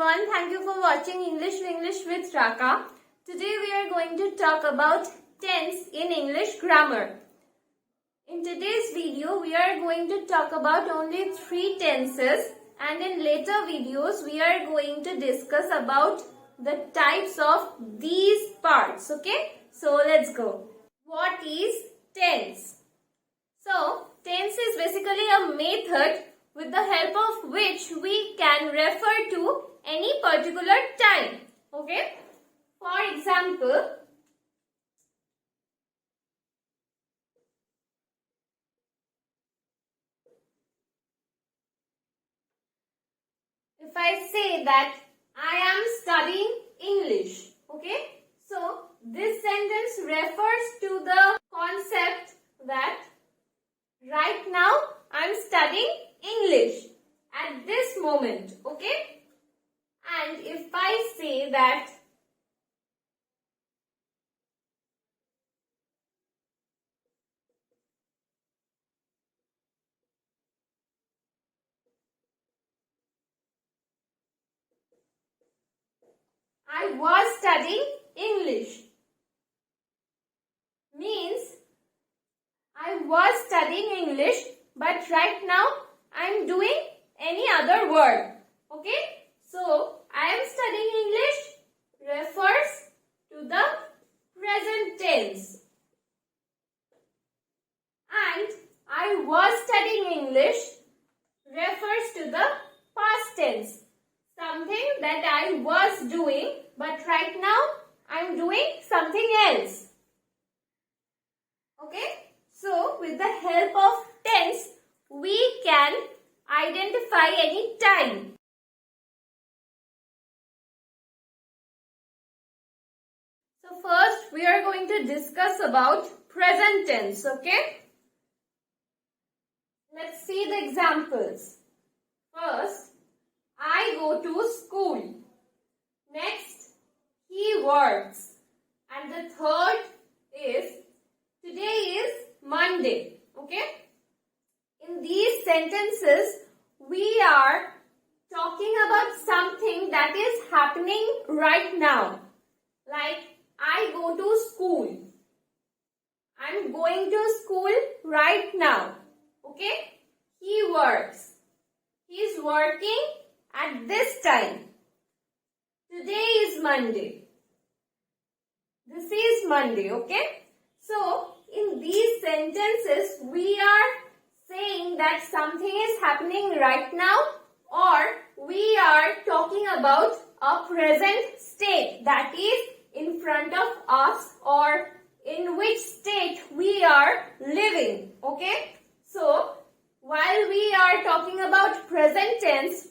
everyone. Thank you for watching English to English with Raka. Today we are going to talk about tense in English grammar. In today's video, we are going to talk about only 3 tenses, and in later videos, we are going to discuss about the types of these parts. Okay? So let's go. What is tense? So, tense is basically a method with the help of which we can refer to any particular time. Okay? For example, if I say that I am studying English, okay? So, this sentence refers to the concept that right now I am studying English at this moment, okay? And if I say that I was studying English, means I was studying English, but right now I am doing any other word. Okay? So, I am studying English refers to the present tense. And I was studying English refers to the past tense. Something that I was doing, but right now I am doing something else. Okay? So, with the help of tense, we can identify any time. So, first we are going to discuss about present tense. Okay? Let's see the examples. First, I go to school. Next, he works. And the third is, today is Monday. Okay? In these sentences, we are talking about something that is happening right now. Like, I go to school. I'm going to school right now. Okay? He works. He's working at this time. Today is Monday. This is Monday, okay? So, in these sentences, we are saying that something is happening right now, or we are talking about a present state that is in front of us, or in which state we are living, okay? So, while we are talking about present tense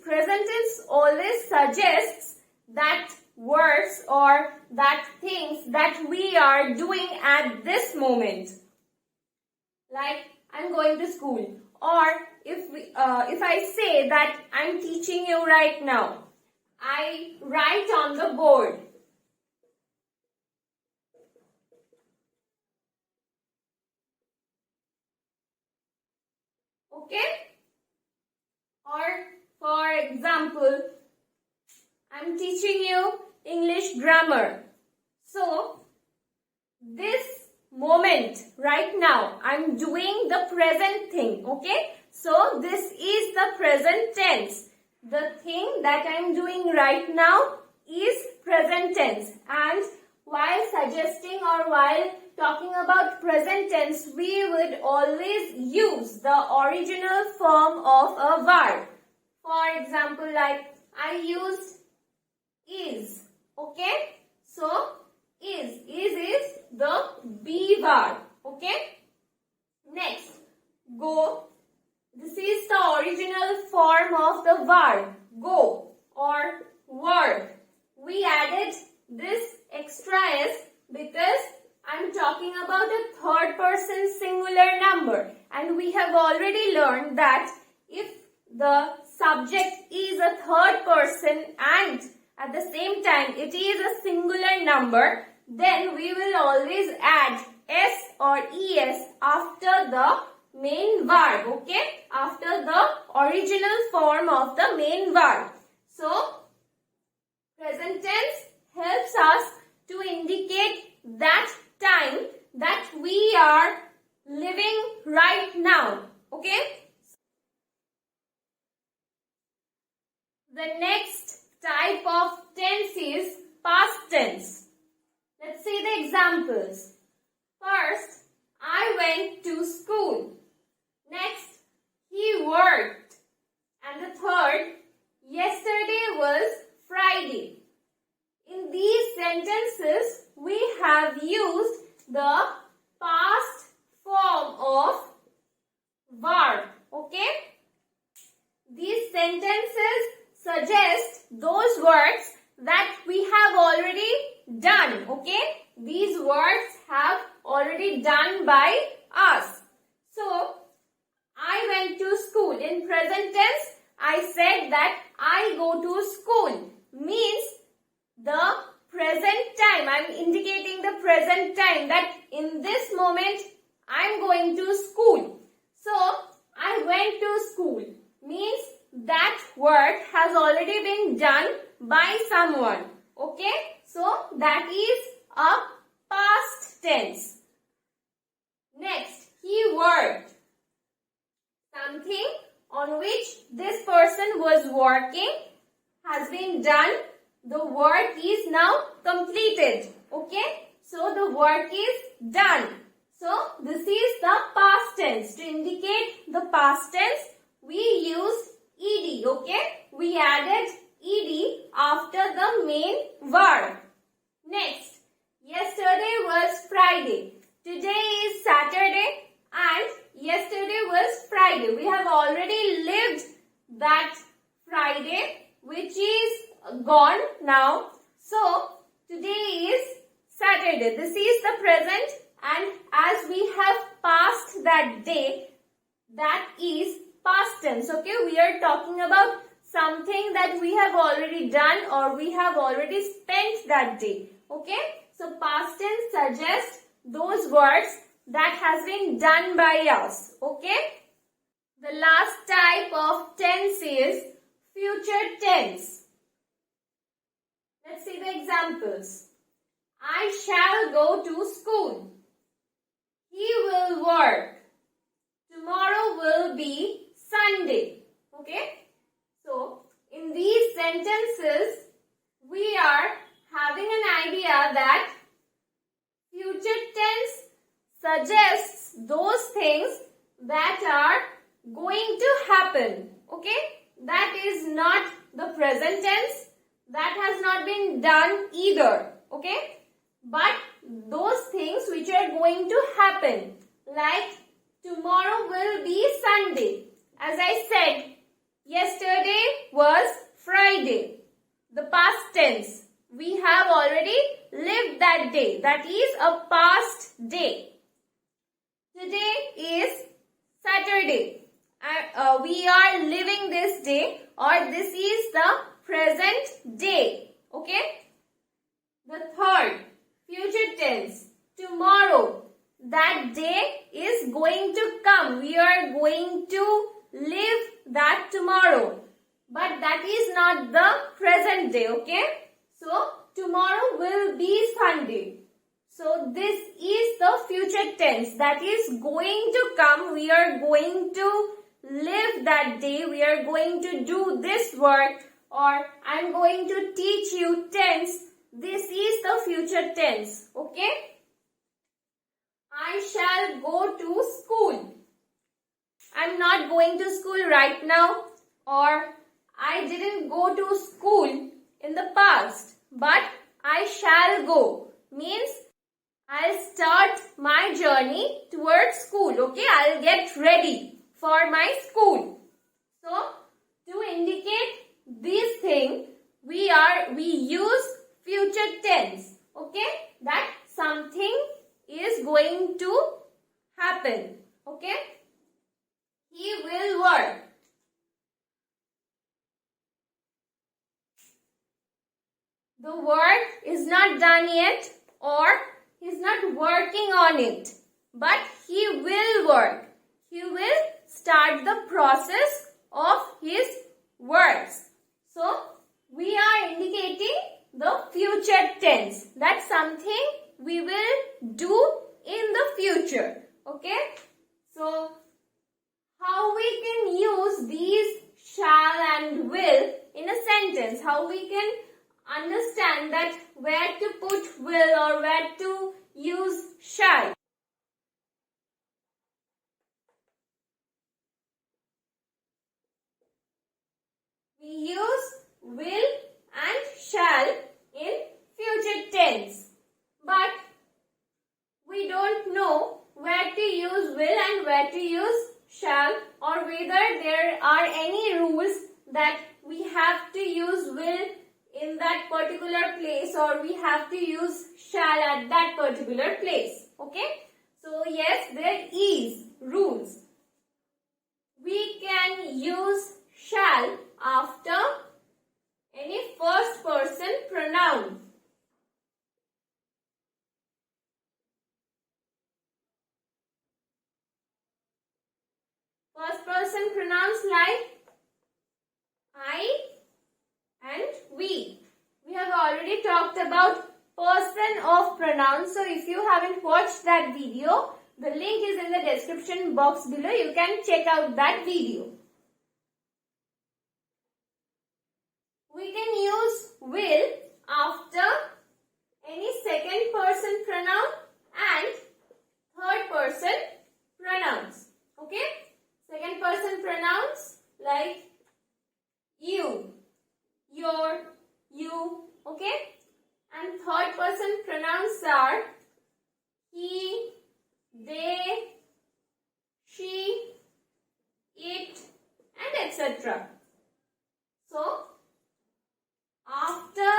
always suggests that words or that things that we are doing at this moment. Like, I'm going to school. Or if I say that I'm teaching you right now, I write on the board. Okay? Or for example, I'm teaching you English grammar. So, this moment, right now, I'm doing the present thing. Okay? So, this is the present tense. The thing that I'm doing right now is present tense. And while suggesting or while talking about present tense, we would always use the original form of a verb. For example, like I used is. Okay? So, is the be verb. Okay? Next, go. This is the original form of the verb, go or word. We added this extra s because I'm talking about a third person singular number, and we have already learned that if the subject is a third person and at the same time it is a singular number, then we will always add s or es after the main verb, okay? After the original form of the main verb. So, are living right now. Okay? The next type of tense is past tense. Let's see the examples. First, I went to school. Next, he worked. And the third, yesterday was Friday. In these sentences, we have used the past form of verb. Okay? These sentences suggest those words that we have already done. Okay? These words have already done by us. So, I went to school. In present tense, I said that I go to school. Means the present time. I am indicating the present time that in this moment I am going to school. So, I went to school. Means that work has already been done by someone. Okay? So, that is a past tense. Next, he worked. Something on which this person was working has been done. The work is now completed. Okay? So, the work is done. So, this is the past tense. To indicate the past tense, we used ed. Okay? We added ed after the main verb. Next, yesterday was Friday. Today is Saturday and yesterday was Friday. We have already lived that Friday which is gone now. So, today is Saturday. This is the present, and as we have passed that day, that is past tense. Okay, we are talking about something that we have already done or we have already spent that day. Okay, so past tense suggests those words that has been done by us. Okay, the last type of tense is future tense. Let's see the examples. I shall go to school. He will work. Tomorrow will be Sunday. Okay? So, in these sentences, we are having an idea that future tense suggests those things that are going to happen. Okay? That is not the present tense. That has not been done either. Okay? But those things which are going to happen, like tomorrow will be Sunday. As I said, yesterday was Friday. The past tense. We have already lived that day. That is a past day. Today is Saturday. We are living this day, or this is the present day. Okay? The third, future tense. Tomorrow. That day is going to come. We are going to live that tomorrow. But that is not the present day. Okay? So, tomorrow will be Sunday. So, this is the future tense. That is going to come. We are going to live that day. We are going to do this work. Or, I am going to teach you tense. This is the future tense. Okay? I shall go to school. I am not going to school right now. Or, I didn't go to school in the past. But, I shall go. Means, I'll start my journey towards school. Okay? I'll get ready for my school. So, to indicate this thing, we use future tense. Okay? That something is going to happen. Okay? He will work. The work is not done yet, or he's not working on it. But he will work. He will start the process of his works. So, we are indicating the future tense. That's something we will do in the future. Okay. So, how we can use these shall and will in a sentence? How we can understand that where to put will or where to use shall? We use will and shall in future tense. But we don't know where to use will and where to use shall, or whether there are any rules that we have to use will in that particular place or we have to use shall at that particular place. Okay? So yes, there is rules. We can use shall after any first person pronoun. First person pronouns like I and we. We have already talked about person of pronouns. So if you haven't watched that video, the link is in the description box below. You can check out that video. We can use will after any second person pronoun and third person pronouns. Okay? Second person pronouns like you, your, you. Okay? And third person pronouns are he, they, she, it, and etc. So, after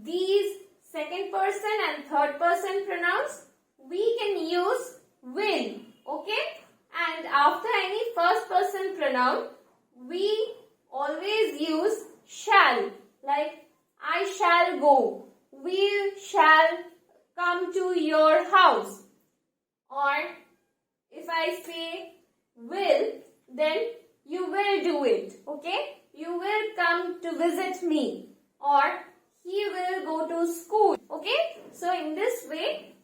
these second person and third person pronouns, we can use will. Okay? And after any first person pronoun, we always use shall. Like, I shall go. We shall come to your house. Or if I say will, then you will do it. Okay? You will come to visit me. Or he will go to school. Okay? So in this way,